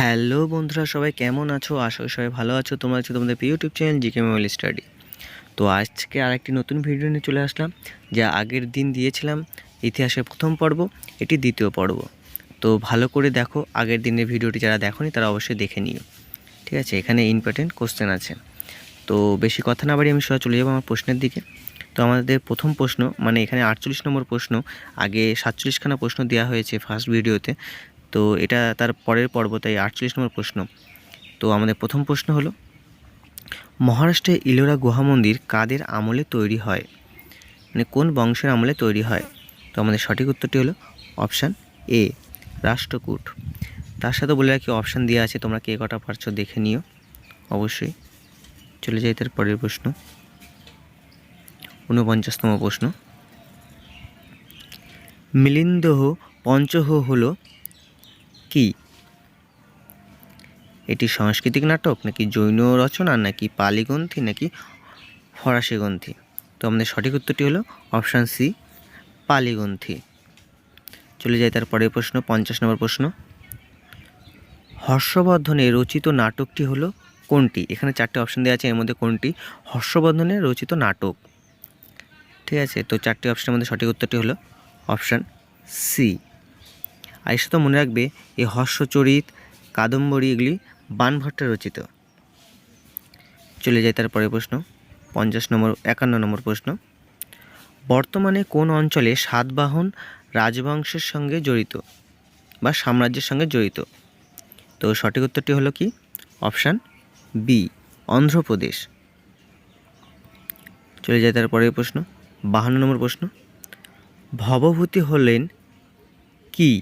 Hello বন্ধুরা, সবাই কেমন আছো? আশা করি সবাই ভালো আছো। তোমরা আছো তোমাদের YouTube channel GK memory study. তো আজকে আরেকটি নতুন ভিডিও নিয়ে চলে আসলাম। যা আগের দিন দিয়েছিলাম ইতিহাসের প্রথম পর্ব, এটি দ্বিতীয় পর্ব। তো ভালো করে দেখো, আগের দিনের ভিডিওটি যারা দেখোনি তারা অবশ্যই দেখে নিও। ঠিক আছে, এখানে ইম্পর্টেন্ট কোশ্চেন আছে। তো বেশি কথা না বাড়ি আমি সোজা চলে যাবো আমার প্রশ্নের দিকে। তো আমাদের প্রথম প্রশ্ন, মানে এখানে 48 নম্বর প্রশ্ন, আগে 47খানা প্রশ্ন দেওয়া হয়েছে ফার্স্ট ভিডিওতে। তো এটা তার পরের পর্ব, তাই 48 নম্বর প্রশ্ন। তো আমাদের প্রথম প্রশ্ন হলো, মহারাষ্ট্রে ইলোরা গুহা মন্দির কাদের আমলে তৈরি হয়? মানে কোন বংশের আমলে তৈরি হয়? তো আমাদের সঠিক উত্তরটি হলো অপশান এ, রাষ্ট্রকূট। তার সাথে বলে রাখি অপশান দেওয়া আছে, তোমরা কে কটা পারছো দেখে নিও অবশ্যই। চলে যাই তার পরের প্রশ্ন, 49তম প্রশ্ন। মিলিন্দহ পঞ্চহ হলো কি? এটি সাংস্কৃতিক নাটক, নাকি জৈন রচনা, নাকি পালি গ্রন্থি, নাকি ফরাসি গ্রন্থি? তো আমাদের সঠিক উত্তরটি হলো অপশান সি, পালি গ্রন্থি। চলে যায় তার পরের প্রশ্ন, 50 নম্বর প্রশ্ন। হর্ষবর্ধনের রচিত নাটকটি হলো কোনটি? এখানে 4টে অপশান দেওয়া আছে, এর মধ্যে কোনটি হর্ষবর্ধনের রচিত নাটক? ঠিক আছে, তো 4টি অপশানের মধ্যে সঠিক উত্তরটি হলো অপশান সি। আর এর সাথে মনে রাখবে, এই হর্ষচরিত, কাদম্বরী এগুলি বাণভট্টের রচিত। চলে যায় তার পরের প্রশ্ন, 51 নম্বর প্রশ্ন। বর্তমানে কোন অঞ্চলে সাতবাহন রাজবংশের সঙ্গে জড়িত বা সাম্রাজ্যের সঙ্গে জড়িত? তো সঠিক উত্তরটি হলো কি? Option B, Andhra Pradesh. চলে যায় তার পরের প্রশ্ন, 52 নম্বর প্রশ্ন। ভবভূতি হলেন কি?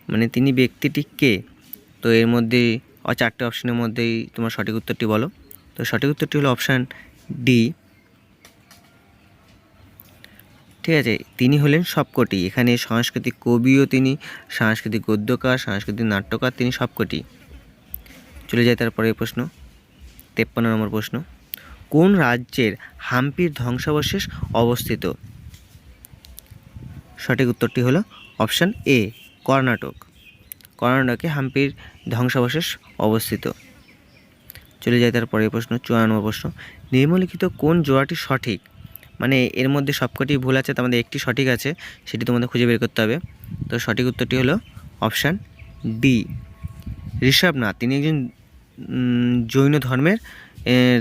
মানে তিনি ব্যক্তিটি কে? তো এর মধ্যে 4টে অপশানের মধ্যেই তোমার সঠিক উত্তরটি বলো। তো সঠিক উত্তরটি হলো অপশান ডি। ঠিক আছে, তিনি হলেন সবকটি। এখানে সাংস্কৃতিক কবিও তিনি, সাংস্কৃতিক গদ্যকার, সাংস্কৃতিক নাট্যকার, তিনি সবকটি। চলে যায় তারপরে প্রশ্ন, 53 নম্বর প্রশ্ন। কোন রাজ্যের হাম্পির ধ্বংসাবশেষ অবস্থিত? সঠিক উত্তরটি হলো অপশান এ, কর্ণাটক। কর্ণাটকে হাম্পির ধ্বংসাবশেষ অবস্থিত। চলে যায় তারপরে প্রশ্ন, 54 নম্বর প্রশ্ন। নিম্নলিখিত কোন জোড়াটি সঠিক? মানে এর মধ্যে সবকটি ভুল আছে, তার মধ্যে একটি সঠিক আছে, সেটি তোমাদের খুঁজে বের করতে হবে। তো সঠিক উত্তরটি হলো অপশান ডি, ঋষভনাথ। তিনি একজন জৈন ধর্মের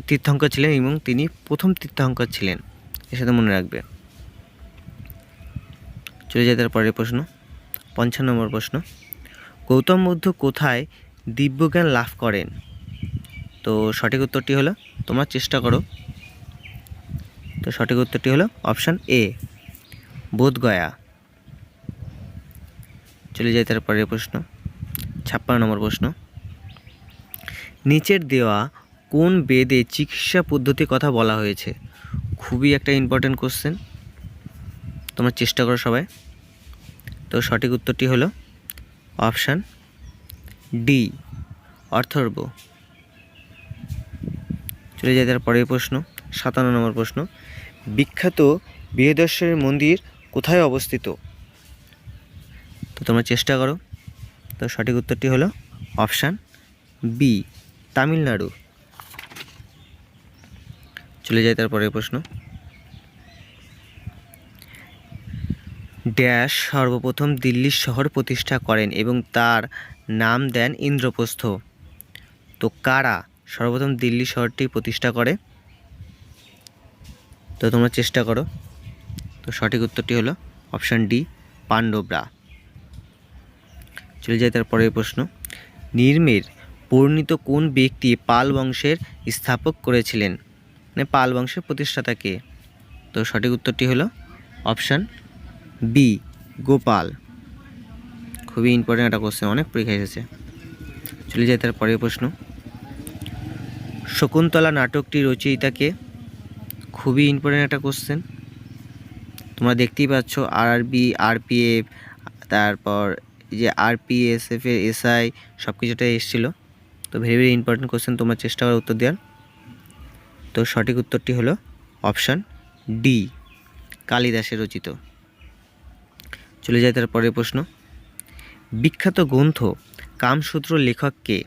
তীর্থঙ্কর ছিলেন এবং তিনি প্রথম তীর্থঙ্কর ছিলেন, এর সাথে মনে রাখবে। চলে যায় তার পরের প্রশ্ন, 55 নম্বর প্রশ্ন। গৌতম বুদ্ধ কোথায় দিব্যজ্ঞান লাভ করেন? তো সঠিক উত্তরটি হলো, তোমরা চেষ্টা করো। তো সঠিক উত্তরটি হলো অপশান এ, বোধগয়া। চলে যায় তার পরের প্রশ্ন, 56 নম্বর প্রশ্ন। নিচের দেওয়া কোন বেদে চিকিৎসা পদ্ধতির কথা বলা হয়েছে? খুবই একটা ইম্পর্টেন্ট কোশ্চেন, তোমরা চেষ্টা করো সবাই। তো সঠিক উত্তরটি হলো অপশান ডি, অথর্ব। চলে যায় তার পরের প্রশ্ন, 57 নম্বর প্রশ্ন। বিখ্যাত বৃহদেশ্বরের মন্দির কোথায় অবস্থিত? তো তোমরা চেষ্টা করো। তো সঠিক উত্তরটি হলো অপশান বি, তামিলনাড়ু। চলে যায় তার পরের প্রশ্ন। ড্যাশ সর্বপ্রথম দিল্লির শহর প্রতিষ্ঠা করেন এবং তার নাম দেন ইন্দ্রপ্রস্থ? তো কারা সর্বপ্রথম দিল্লি শহরটি প্রতিষ্ঠা করে? তো তোমরা চেষ্টা করো। তো সঠিক উত্তরটি হলো অপশান ডি, পাণ্ডবরা। চলে যায় তার পরের প্রশ্ন। নির্মের বর্ণিত কোন ব্যক্তি পাল বংশের স্থাপক করেছিলেন? মানে পাল বংশের প্রতিষ্ঠাতা কে? তো সঠিক উত্তরটি হলো অপশান বি, গোপাল। খুবই ইম্পর্টেন্ট একটা কোশ্চেন, অনেক পরীক্ষা এসেছে। চলে যায় তার পরের প্রশ্ন। শকুন্তলা নাটকটি রচয়িতাকে? খুবই ইম্পর্টেন্ট একটা কোশ্চেন, তোমরা দেখতেই পাচ্ছ আরআরবি, আরপিএফ, তারপর যে আরপিএসএফ এর এসআই সব কিছুটাই এসেছিলো। তো ভেরি ভেরি ইম্পর্টেন্ট কোশ্চেন, তোমরা চেষ্টা করো উত্তর দেওয়ার। তো সঠিক উত্তরটি হলো অপশান ডি, কালিদাসের রচিত। চলে যায় তার পরের প্রশ্ন। বিখ্যাত গ্রন্থ কামসূত্র লেখক কে?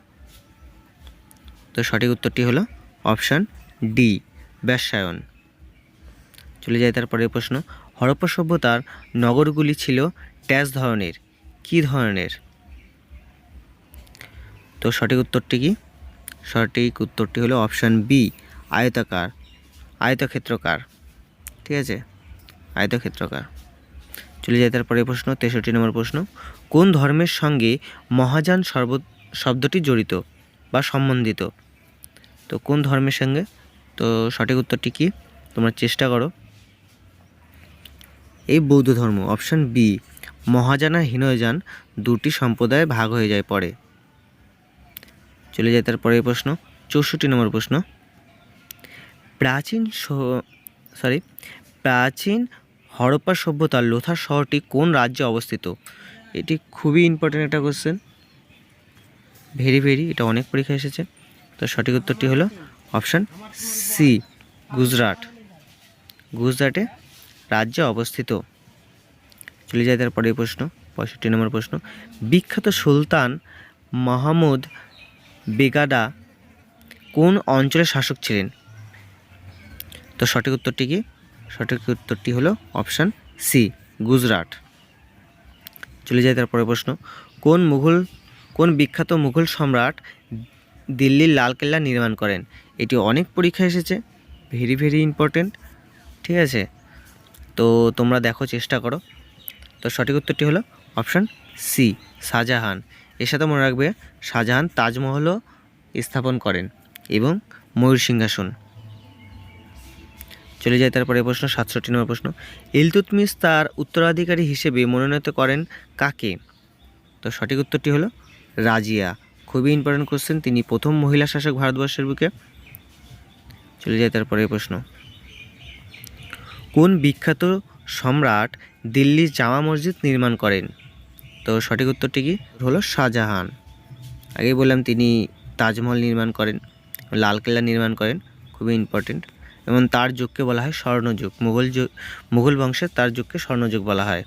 তো সঠিক উত্তরটি হলো অপশান ডি, ব্যাসায়ন। চলে যায় তারপরের প্রশ্ন, হরপ্পা সভ্যতার নগরগুলি ছিল ড্যাশ ধরনের, কী ধরনের? তো সঠিক উত্তরটি কি? সঠিক উত্তরটি হলো অপশান বি, আয়তাকার, আয়তক্ষেত্রকার। ঠিক আছে, আয়তক্ষেত্রকার। চলে যায় তারপরে প্রশ্ন 63 নম্বর প্রশ্ন, কোন ধর্মের সঙ্গে মহাযান শব্দটি জড়িত বা সম্বন্ধিত? তো কোন ধর্মের সঙ্গে? তো সঠিক উত্তরটি কি? তোমরা চেষ্টা করো। এই বৌদ্ধ ধর্ম, অপশান বি। মহাযান আর হীনযান দুটি সম্প্রদায়ে ভাগ হয়ে যায় পরে। চলে যায় তারপরে প্রশ্ন 64 নম্বর প্রশ্ন, প্রাচীন হরপ্পা সভ্যতার লোথার শহরটি কোন রাজ্যে অবস্থিত? এটি খুবই ইম্পর্টেন্ট একটা কোশ্চেন, ভেরি এটা অনেক পরীক্ষা এসেছে। তো সঠিক উত্তরটি হলো অপশান সি, গুজরাট, গুজরাটে রাজ্যে অবস্থিত। চলে যায় তারপরে প্রশ্ন 65 নম্বর প্রশ্ন, বিখ্যাত সুলতান মাহমুদ বেগাডা কোন অঞ্চলের শাসক ছিলেন? তো সঠিক উত্তরটি কি? সঠিক উত্তরটি হলো অপশান সি, গুজরাট। চলে যায় তারপরে প্রশ্ন, কোন বিখ্যাত মুঘল সম্রাট দিল্লির লালকেল্লা নির্মাণ করেন? এটি অনেক পরীক্ষা এসেছে, ভেরি ইম্পর্টেন্ট। ঠিক আছে, তো তোমরা দেখো, চেষ্টা করো। তো সঠিক উত্তরটি হলো অপশান সি, শাহজাহান। এর সাথে মনে রাখবে শাহজাহান তাজমহলও স্থাপন করেন এবং ময়ূর সিংহাসন। চলে যায় তারপরে প্রশ্ন 67 নম্বর প্রশ্ন, ইলতুৎমিশ তার উত্তরাধিকারী হিসেবে মনোনীত করেন কাকে? তো সঠিক উত্তরটি হলো রাজিয়া, খুবই ইম্পর্টেন্ট কোশ্চেন। তিনি প্রথম মহিলা শাসক ভারতবর্ষের বুকে। চলে যায় তারপরে প্রশ্ন, কোন বিখ্যাত সম্রাট দিল্লির জামা মসজিদ নির্মাণ করেন? তো সঠিক উত্তরটি কি হলো শাহজাহান। আগেই বললাম তিনি তাজমহল নির্মাণ করেন, লালকেল্লা নির্মাণ করেন, খুবই ইম্পর্টেন্ট। এবং তার যুগকে বলা হয় স্বর্ণযুগ, মুঘল বংশের তার যুগকে স্বর্ণযুগ বলা হয়।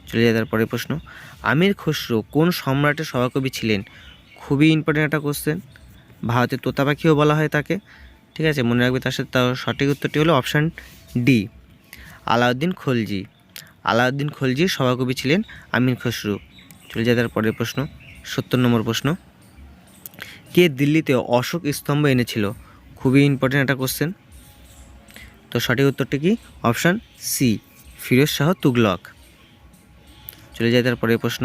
চলে যায় তারপরে প্রশ্ন, আমির খসরু কোন সম্রাটের সভাকবি ছিলেন? খুবই ইম্পর্টেন্ট একটা কোশ্চেন, ভারতের তোতা পাখিও বলা হয় তাকে। ঠিক আছে, মনে রাখবে। তার সাথে তার সঠিক উত্তরটি হলো অপশান ডি, আলাউদ্দিন খলজি। আলাউদ্দিন খলজির সভাকবি ছিলেন আমির খসরু। চলে যায় তারপরের প্রশ্ন 70 নম্বর প্রশ্ন, কে দিল্লিতে অশোক স্তম্ভ এনেছিল? খুবই ইম্পর্টেন্ট একটা কোশ্চেন। তো সঠিক উত্তরটি কি? Option C, Firoz Shah Tughlaq. চলে যায় তারপরের প্রশ্ন,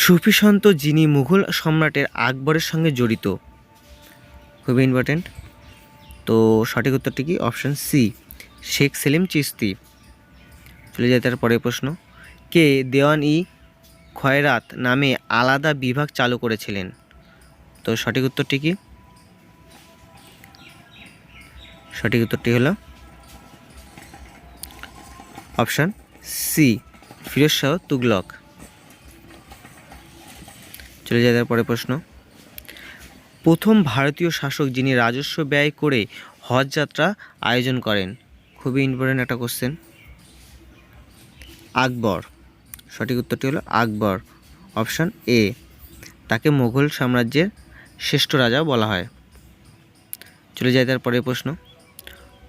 সুফি সন্ত যিনি মুঘল সম্রাটের আকবরের সঙ্গে জড়িত? খুবই ইম্পর্টেন্ট। তো সঠিক উত্তরটি কি? Option C, Sheikh Salim Chishti. চলে যায় তারপরের প্রশ্ন, কে দেওয়ান-ই খয়রাত নামে আলাদা বিভাগ চালু করেছিলেন? তো সঠিক উত্তরটি কি? সঠিক উত্তরটি হলো অপশান সি, ফিরোজ শাহ তুগলক। চলে যায় তারপরে প্রশ্ন, প্রথম ভারতীয় শাসক যিনি রাজস্ব ব্যয় করে হজ যাত্রা আয়োজন করেন? খুবই ইম্পর্টেন্ট একটা কোশ্চেন, আকবর। সঠিক উত্তরটি হলো আকবর, অপশান এ। তাকে মুঘল সাম্রাজ্যের শ্রেষ্ঠ রাজা বলা হয়। চলে যায় তারপরে প্রশ্ন,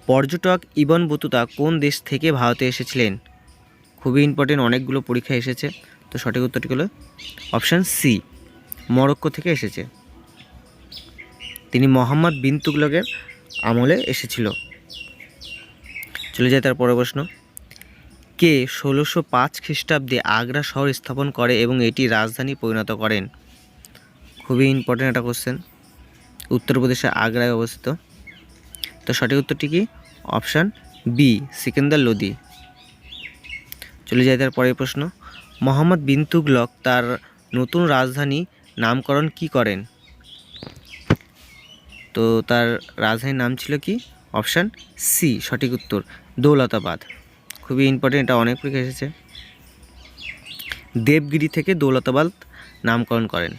পর্যটক ইবন বতুতা কোন দেশ থেকে ভারতে এসেছিলেন? খুবই ইম্পর্টেন্ট, অনেকগুলো পরীক্ষা এসেছে। তো সঠিক উত্তরটি হলো অপশান সি, মরক্কো থেকে এসেছে। তিনি মোহাম্মদ বিন তুগলকের আমলে এসেছিল। চলে যায় তার পরের প্রশ্ন, কে 1605 খ্রিস্টাব্দে আগ্রা শহর স্থাপন করে এবং এটি রাজধানী পরিণত করেন? খুবই ইম্পর্টেন্ট একটা কোশ্চেন, উত্তরপ্রদেশের আগ্রায় অবস্থিত। তো সঠিক উত্তরটি কি? Option B, Sikandar Lodi. চলে যায় তার পরের প্রশ্ন, মোহাম্মদ বিন তুগলক তার নতুন রাজধানী নামকরণ কি করেন? তো তার রাজধানীর নাম ছিল কি? অপশান সি, সঠিক উত্তর দৌলতাবাদ। খুবই ইম্পর্টেন্ট, এটা অনেক পরীক্ষা এসেছে। দেবগিরি থেকে দৌলতাবাদ নামকরণ করেন।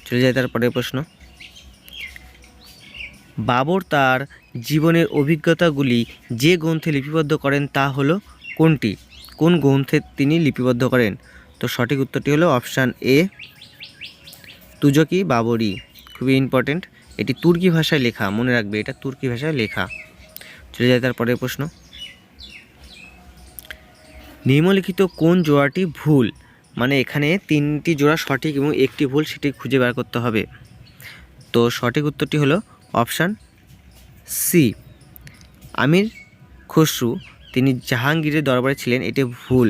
চলে যায় তার পরের প্রশ্ন, বাবর তার জীবনের অভিজ্ঞতাগুলি যে গ্রন্থে লিপিবদ্ধ করেন তা হলো কোনটি? কোন গ্রন্থে তিনি লিপিবদ্ধ করেন? তো সঠিক উত্তরটি হলো অপশান এ তুজকি বাবরি। খুবই ইম্পর্টেন্ট, এটি তুর্কি ভাষায় লেখা, মনে রাখবে এটা তুর্কি ভাষায় লেখা। চলে যায় তার পরের প্রশ্ন, নিম্নলিখিত কোন জোড়াটি ভুল? মানে এখানে 3টি জোড়া সঠিক এবং একটি ভুল, সেটি খুঁজে বের করতে হবে। তো সঠিক উত্তরটি হলো অপশান সি আমির খসরু তিনি জাহাঙ্গীরের দরবারে ছিলেন, এটি ভুল।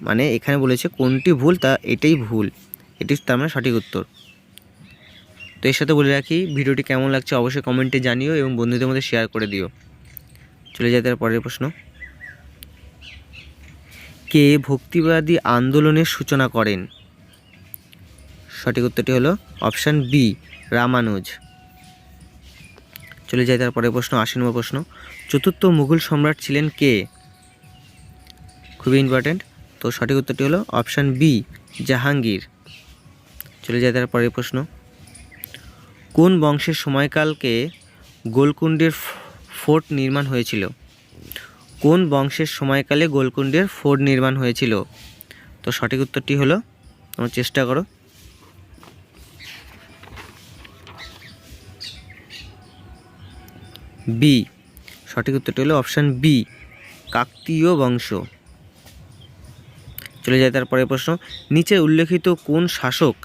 মানে এখানে বলেছে কোনটি ভুল, তা এটাই ভুল, এটি তার মানে সঠিক উত্তর। তো এর সাথে বলে রাখি, ভিডিওটি কেমন লাগছে অবশ্যই কমেন্টে জানিও এবং বন্ধুদের মধ্যে শেয়ার করে দিও। চলে যায় তার পরের প্রশ্ন, কে ভক্তিবাদী আন্দোলনের সূচনা করেন? সঠিক উত্তরটি হলো অপশান বি রামানুজ। চলে যায় তার পরের প্রশ্ন, 80 নম্বর প্রশ্ন, চতুর্থ মুঘল সম্রাট ছিলেন কে? খুবই ইম্পর্টেন্ট। তো সঠিক উত্তরটি হলো অপশান বি জাহাঙ্গীর। চলে যায় তার পরের প্রশ্ন, কোন বংশের সময়কালকে গোলকুণ্ডের ফোর্ট নির্মাণ হয়েছিল? কোন বংশের সময়কালে গোলকুণ্ডের ফোর্ট নির্মাণ হয়েছিল? তো সঠিক উত্তরটি হলো, তোমরা চেষ্টা করো, বি। সঠিক উত্তরটি হলো অপশান বি কাকতীয় বংশ। চলে যায় তার পরের প্রশ্ন, নিচে উল্লেখিত কোন শাসক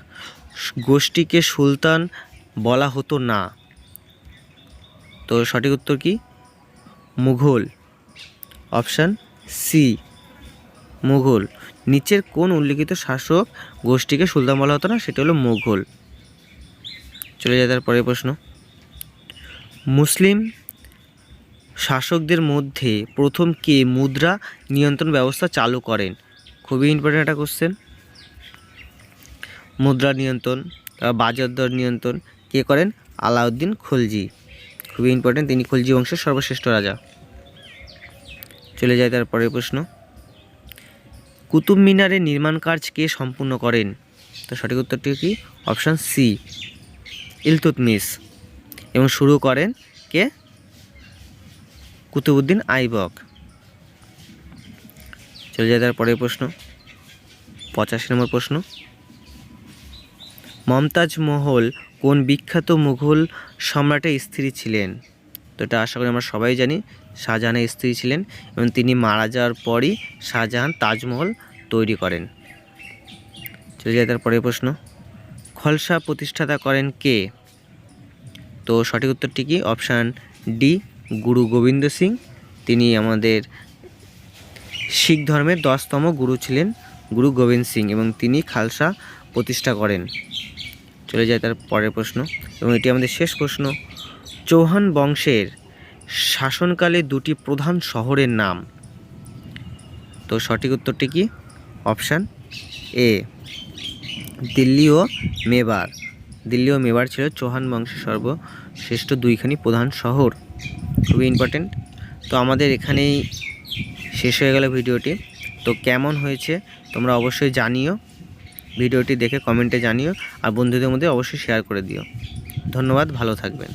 গোষ্ঠীকে সুলতান বলা হতো না? তো সঠিক উত্তর কি? মুঘল। Option C Mughal. নিচের কোন উল্লেখিত শাসক গোষ্ঠীকে সুলতান বলা হতো না? সেটা হলো মুঘল। চলে যায় তার পরের প্রশ্ন, মুসলিম শাসকদের মধ্যে প্রথম কে মুদ্রা নিয়ন্ত্রণ ব্যবস্থা চালু করেন? খুবই ইম্পর্টেন্ট একটা কোশ্চেন। মুদ্রা নিয়ন্ত্রণ, বাজার দর নিয়ন্ত্রণ কে করেন? আলাউদ্দিন খলজি। খুবই ইম্পর্টেন্ট, তিনি খলজি বংশের সর্বশ্রেষ্ঠ রাজা। চলে যায় তার পরের প্রশ্ন, কুতুব মিনারের নির্মাণ কাজ কে সম্পূর্ণ করেন? তো সঠিক উত্তরটি কি? Option C Iltutmish. এবং শুরু করেন কে? কুতুবউদ্দিন আইবক। চলে যায় তার পরের প্রশ্ন, 85 নম্বর প্রশ্ন, মমতাজ মহল কোন বিখ্যাত মুঘল সম্রাটের স্ত্রী ছিলেন? তো এটা আশা করি আমরা সবাই জানি, শাহজাহানের স্ত্রী ছিলেন এবং তিনি মারা যাওয়ার পরই শাহজাহান তাজমহল তৈরি করেন। চলে যায় তার পরের প্রশ্ন, খালসা প্রতিষ্ঠাতা করেন কে? তো সঠিক উত্তরটি কি? Option D Guru Gobind Singh. তিনি আমাদের শিখ ধর্মের 10তম গুরু ছিলেন গুরু গোবিন্দ সিং এবং তিনি খালসা প্রতিষ্ঠা করেন। চলে যায় তার পরের প্রশ্ন এবং এটি আমাদের শেষ প্রশ্ন, চৌহান বংশের শাসনকালে দুটি প্রধান শহরের নাম? তো সঠিক উত্তরটি কি? অপশান এ দিল্লি ও মেবার। দিল্লি ও মেবার ছিল চৌহান বংশের সর্বশ্রেষ্ঠ দুইখানি প্রধান শহর। খুবই ইম্পর্টেন্ট। তো আমাদের এখানেই শেষ হয়ে গেল ভিডিওটি। তো কেমন হয়েছে তোমরা অবশ্যই জানিও, ভিডিওটি দেখে কমেন্টে জানিও আর বন্ধুদের মধ্যে অবশ্যই শেয়ার করে দিও। ধন্যবাদ, ভালো থাকবেন।